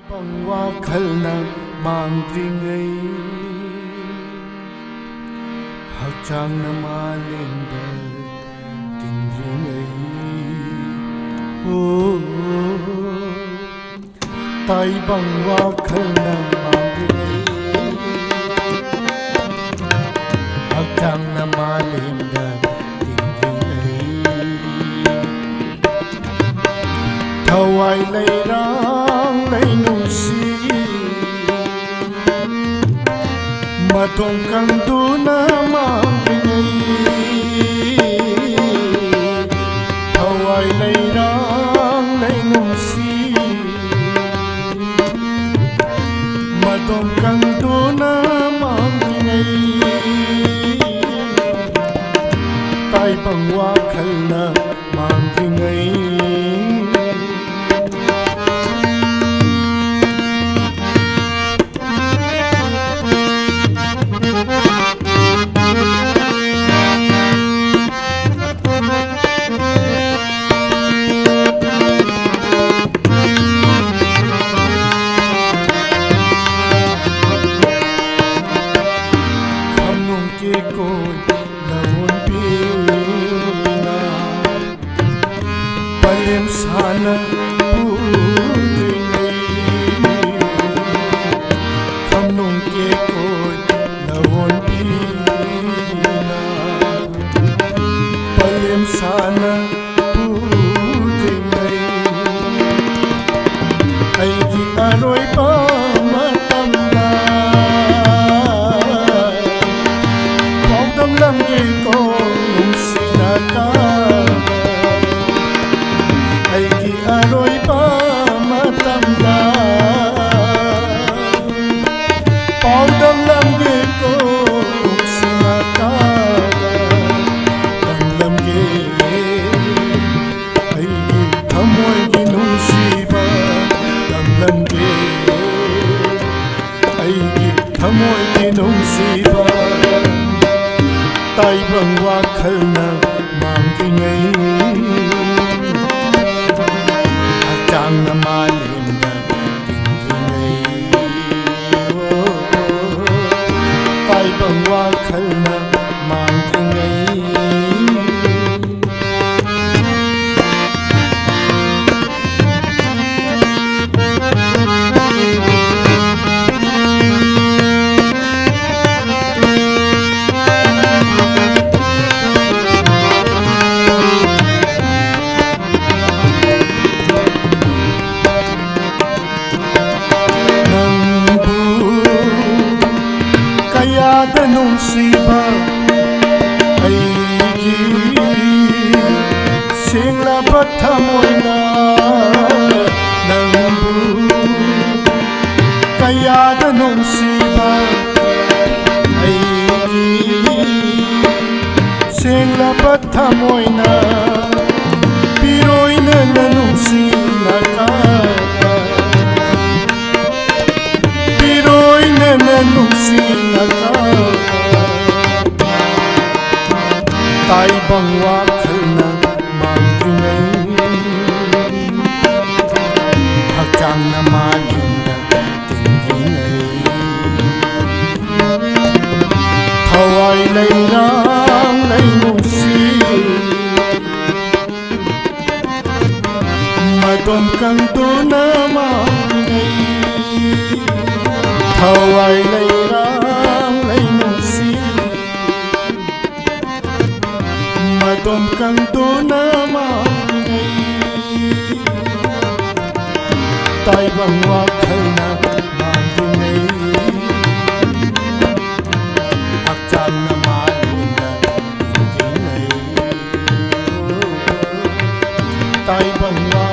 ꯋꯥꯈꯜꯅ ꯃꯥꯡꯗ꯭ꯔꯤꯉꯩ ꯍꯛꯆꯥꯡꯅ ꯃꯥꯂꯦꯝꯗ ꯇꯤꯟꯗ꯭ꯔꯤꯉꯩ ꯇꯥꯏꯕꯪ ꯋꯥꯈꯜꯅ ꯃꯥꯡꯗ꯭ꯔꯤꯉꯩ ꯍꯛꯆꯥꯡꯅ ꯃꯥꯂꯦꯝꯗ ꯇꯤꯟꯗ꯭ꯔꯤꯉꯩ ꯊꯋꯥꯏ ꯂꯩꯔꯥꯡ ꯂꯩꯅꯨꯡꯁꯤ ꯃꯇꯣꯝ ꯀꯪꯗꯨꯅ ꯃꯥꯡꯗ꯭ꯔꯤꯉꯩ ꯊꯋꯥꯏ ꯂꯩꯔꯥꯡ ꯂꯩꯅꯨꯡꯁꯤ ꯃꯇꯣꯝ ꯀꯪꯗꯨꯅ ꯃꯥꯡꯗ꯭ꯔꯤꯉꯩ ꯇꯥꯏꯕꯪ ꯋꯥꯈꯜꯅ ꯃꯥꯡꯗ꯭ꯔꯤꯉꯩ Palem sana pudringai Khamnung ke koi lawon pina Palem sana pudringai Aigi aroi pa matamda Paudam lam ke ko nungsina ka Aigi aroi pa matamda Paudam lam ge ko nungsina kada Dang lam ge Aigi thamoy gi nungsiba Dang lam ge Aigi thamoy gi nungsiba Taibang wakhalna mangdringai Hacangna malemda tindringai Taibang wakhalna mangdringai Kayada nungsiba aigi singlaba thamoyna nangbu Kayada nungsiba aigi singlaba thamoyna piroyna nanungsina kada piroyna nanungsina Taibang wakhalna mangdringai Hacangna malemda tindringai Thawai leirang leinungsi Madom kangduna mangdringai Thawai leirang leinungsi Madom kangduna mangdringai Taibang wakhalna mangdringai Hacangna malemda tindringai Taibang wakhalna